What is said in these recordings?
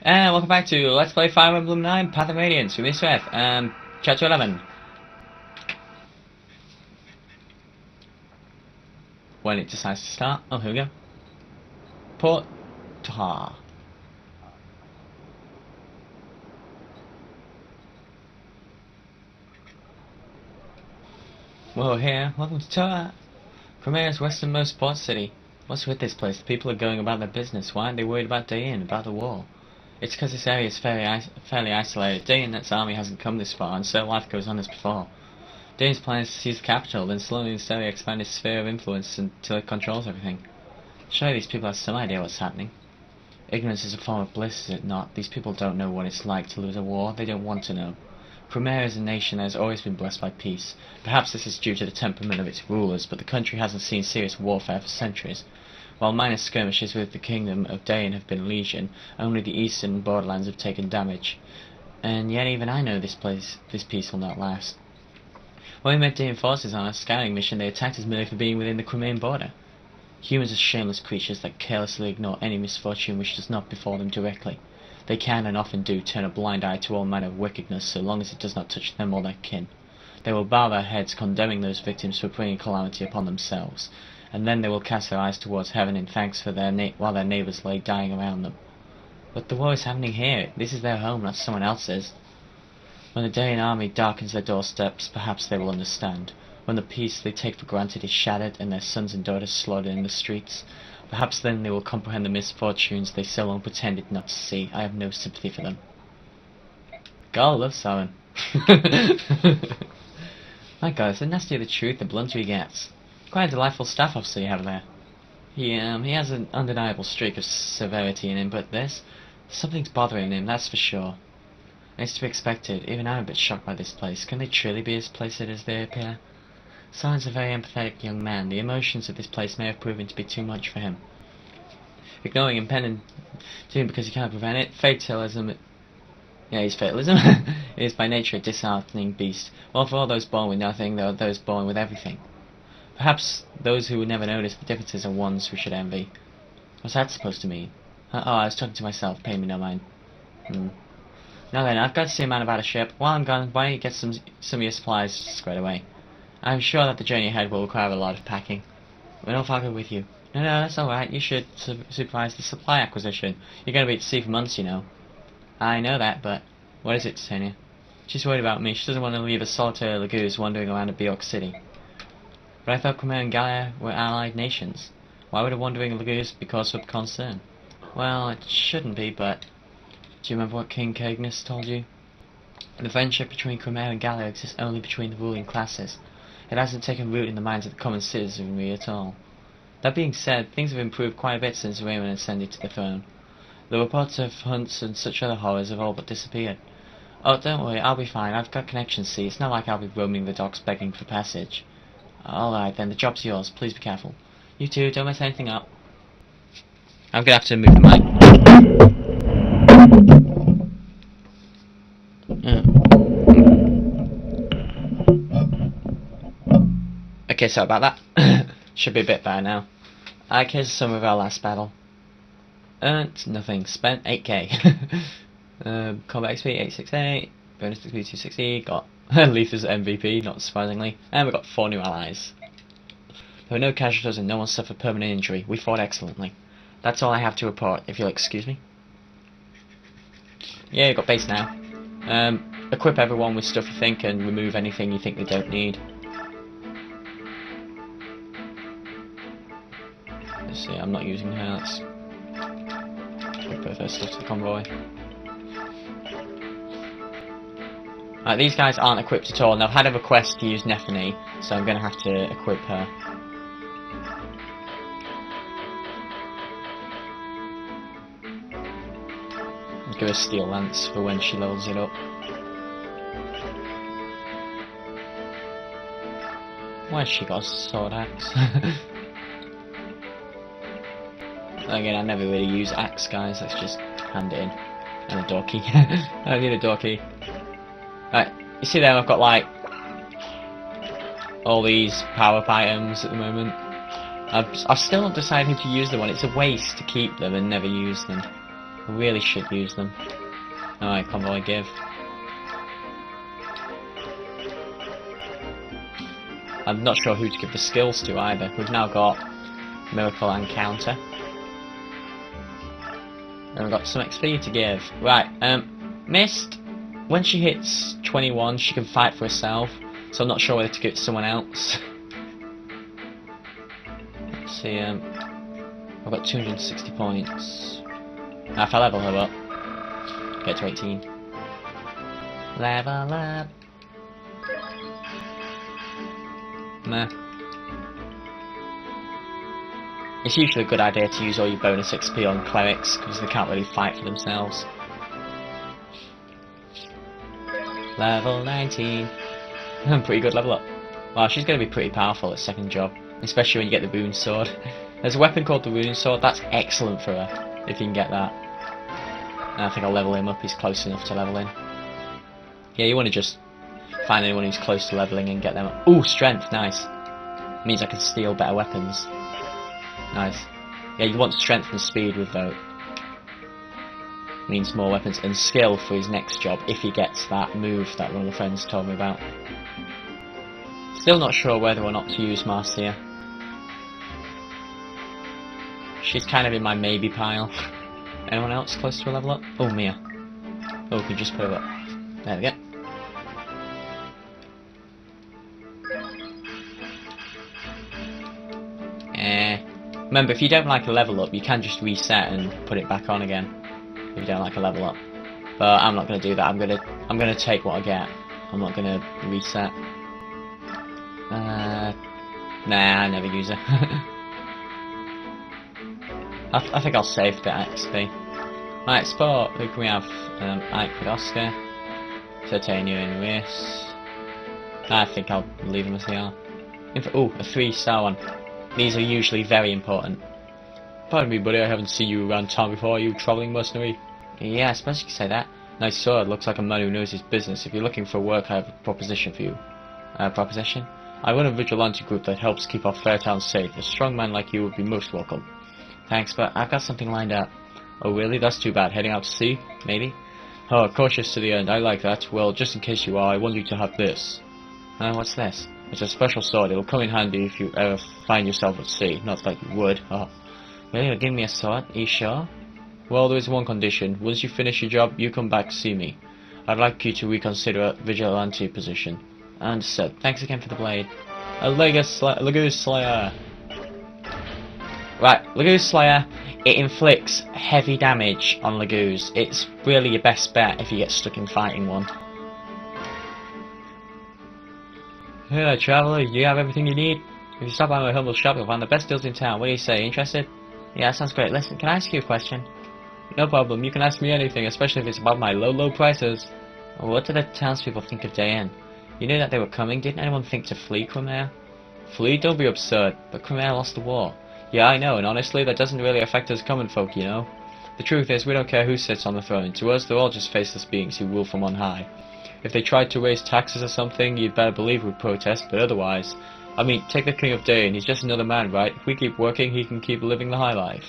And welcome back to Let's Play Fire Emblem 9 Path of Radiance with me, Swithe, Chapter 11. When it decides to start. Oh, here we go. Port Tar. Whoa, here. Welcome to Tar. Crimea's westernmost port city. What's with this place? The people are going about their business. Why aren't they worried about Dayan, about the war? It's because this area is fairly isolated. Dayan's army hasn't come this far, and so life goes on as before. Dayan's plan is to seize the capital, then slowly and steadily expand its sphere of influence until it controls everything. Surely these people have some idea what's happening. Ignorance is a form of bliss, is it not? These people don't know what it's like to lose a war. They don't want to know. Crimea is a nation that has always been blessed by peace. Perhaps this is due to the temperament of its rulers, but the country hasn't seen serious warfare for centuries. While minor skirmishes with the kingdom of Dayan have been legion, only the eastern borderlands have taken damage. And yet even I know this peace will not last. When we met Dayan forces on a scouting mission, they attacked us merely for being within the Crimean border. Humans are shameless creatures that carelessly ignore any misfortune which does not befall them directly. They can and often do turn a blind eye to all manner of wickedness so long as it does not touch them or their kin. They will bow their heads condemning those victims for bringing calamity upon themselves, and then they will cast their eyes towards heaven in thanks for while their neighbours lay dying around them. But the war is happening here. This is their home, not someone else's. When the Dayan army darkens their doorsteps, perhaps they will understand. When the peace they take for granted is shattered and their sons and daughters slaughtered in the streets, perhaps then they will comprehend the misfortunes they so long pretended not to see. I have no sympathy for them. God, I love Simon. My God, it's the nastier the truth, the blunter he gets. Quite a delightful staff officer you have there. He has an undeniable streak of severity in him, but something's bothering him, that's for sure. It's to be expected. Even I'm a bit shocked by this place. Can they truly be as placid as they appear? Simon's a very empathetic young man. The emotions of this place may have proven to be too much for him. Ignoring impending doom because he can't prevent it, fatalism... Yeah, he's fatalism. It is by nature a disheartening beast. Well, for all those born with nothing, there are those born with everything. Perhaps those who would never notice the differences are ones we should envy. What's that supposed to mean? Oh, I was talking to myself. Pay me no mind. Now then, I've got to see a man about a ship. While I'm gone, why don't you get some of your supplies squared away? I'm sure that the journey ahead will require a lot of packing. Well, I'll go with you. No, that's alright. You should supervise the supply acquisition. You're going to be at sea for months, you know. I know that, but... What is it, Titania? She's worried about me. She doesn't want to leave a solitary Lagoose wandering around a Bjork city. But I thought Crimea and Gaia were allied nations. Why would a wandering Lagoose be cause for concern? Well, it shouldn't be, but... Do you remember what King Cagnus told you? The friendship between Crimea and Gaia exists only between the ruling classes. It hasn't taken root in the minds of the common citizenry at all. That being said, things have improved quite a bit since Raymond ascended to the throne. The reports of hunts and such other horrors have all but disappeared. Oh, don't worry, I'll be fine. I've got connections, see. It's not like I'll be roaming the docks begging for passage. Alright then, the job's yours. Please be careful. You too, don't mess anything up. I'm gonna have to move the mic. Okay, sorry about that. Should be a bit better now. Here's some of our last battle. Earned nothing. Spent 8k. Combat XP 868. Bonus XP 260. Got Leaf as MVP, not surprisingly. And we got 4 new allies. There were no casualties and no one suffered permanent injury. We fought excellently. That's all I have to report, if you'll excuse me. Yeah, you got base now. Equip everyone with stuff you think and remove anything you think they don't need. Let's see, I'm not using her, let's equip her stuff to the convoy. These guys aren't equipped at all, and I've had a request to use Nephany, so I'm going to have to equip her. I'll give her Steel Lance for when she levels it up. Why's she got a sword axe? Again, I never really use axe, guys. Let's just hand it in. And a door key. I need a door key. Right, you see there I've got like all these power-up items at the moment. I've still not decided to use them one. It's a waste to keep them and never use them. Really should use them. Alright, convoy give. I'm not sure who to give the skills to either. We've now got Miracle and Counter. And we've got some XP to give. Right, Mist, when she hits 21, she can fight for herself, so I'm not sure whether to give it to someone else. Let's see, I've got 260 points. Now if I level her up, get to 18. Level up. Meh. It's usually a good idea to use all your bonus XP on clerics, because they can't really fight for themselves. Level 19. Pretty good level up. Well, she's going to be pretty powerful at second job, especially when you get the Rune Sword. There's a weapon called the Rune Sword, that's excellent for her, if you can get that. And I think I'll level him up, he's close enough to level in. Yeah, you want to just find anyone who's close to leveling and get them up. Ooh, strength, nice. Means I can steal better weapons. Nice. Yeah, you want strength and speed with Vote. Means more weapons and skill for his next job if he gets that move that one of the friends told me about. Still not sure whether or not to use Marcia. She's kind of in my maybe pile. Anyone else close to a level up? Oh, Mia. Oh, we can just put her up. There we go. Remember, if you don't like a level up, you can just reset and put it back on again. If you don't like a level up. But I'm not gonna do that. I'm gonna take what I get. I'm not gonna reset. Nah, I never use her. I think I'll save a bit of XP. Right, sport. Who can we have? Ike with Oscar. Titania and Race. I think I'll leave them as they are. Ooh, a 3-star one. These are usually very important. Pardon me, buddy, I haven't seen you around town before. Are you travelling mercenary? Yeah, I suppose you could say that. Nice sword, looks like a man who knows his business. If you're looking for work, I have a proposition for you. Proposition? I run a vigilante group that helps keep our fair town safe. A strong man like you would be most welcome. Thanks, but I've got something lined up. Oh really? That's too bad. Heading out to sea? Maybe? Oh, cautious to the end. I like that. Well, just in case you are, I want you to have this. What's this? It's a special sword. It'll come in handy if you ever find yourself at sea. Not that you would. Oh. Really? You'll give me a sword? Are you sure? Well, there is one condition. Once you finish your job, you come back to see me. I'd like you to reconsider a vigilante position. Understood. Thanks again for the blade. A Lagoon Slayer. Right, Lagoon Slayer. It inflicts heavy damage on Lagoos. It's really your best bet if you get stuck in fighting one. Hello traveller, you have everything you need? If you stop by my humble shop, you'll find the best deals in town. What do you say, interested? Yeah, sounds great. Listen, can I ask you a question? No problem, you can ask me anything, especially if it's about my low prices. What did the townspeople think of Dayan? You knew that they were coming, didn't anyone think to flee Crimea? Flee? Don't be absurd, but Crimea lost the war. Yeah, I know, and honestly, that doesn't really affect us common folk, you know? The truth is, we don't care who sits on the throne. To us, they're all just faceless beings who rule from on high. If they tried to raise taxes or something, you'd better believe we'd protest, but otherwise... I mean, take the King of Dayan, he's just another man, right? If we keep working, he can keep living the high life.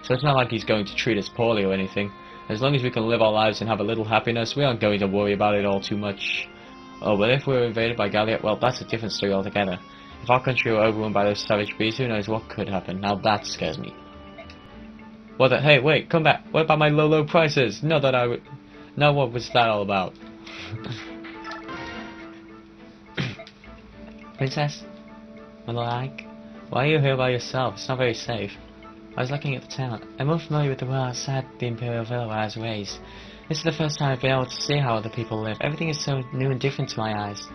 So it's not like he's going to treat us poorly or anything. As long as we can live our lives and have a little happiness, we aren't going to worry about it all too much. Oh, but if we're invaded by Gallia, well, that's a different story altogether. If our country were overrun by those savage beasts, who knows what could happen. Now that scares me. What the... Hey, wait, come back. What about my low prices? Not that I would... Now what was that all about? Princess? Malike? Why are you here by yourself? It's not very safe. I was looking at the town. I'm more familiar with the world outside the Imperial Villa where I was raised. This is the first time I've been able to see how other people live. Everything is so new and different to my eyes.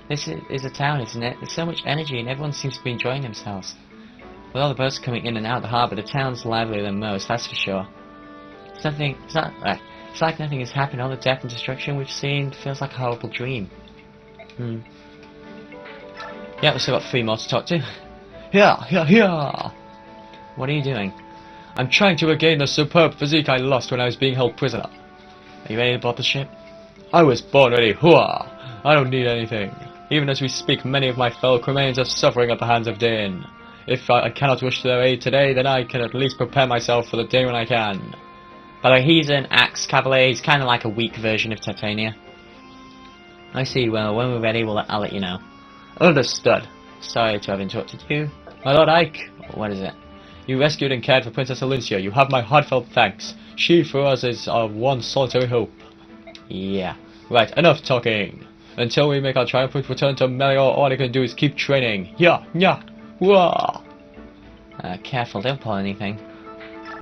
This is a town, isn't it? There's so much energy and everyone seems to be enjoying themselves. With all the boats coming in and out of the harbour, the town's livelier than most, that's for sure. It's like nothing has happened. All the death and destruction we've seen feels like a horrible dream. Yeah, we've still got 3 more to talk to. Here! What are you doing? I'm trying to regain the superb physique I lost when I was being held prisoner. Are you ready to board the ship? I was born ready. Hooah! I don't need anything. Even as we speak, many of my fellow Crimeans are suffering at the hands of Dayan. If I cannot wish their aid today, then I can at least prepare myself for the day when I can. By the way, he's an Axe Cavalier. He's kind of like a weak version of Titania. I see. Well, when we're ready, I'll let you know. Understood. Sorry to have interrupted you. My Lord Ike. What is it? You rescued and cared for Princess Alicia. You have my heartfelt thanks. She for us is our one solitary hope. Yeah. Right, enough talking. Until we make our triumphant return to Melior, all I can do is keep training. Yeah, yeah, whoa. Careful, don't pull anything.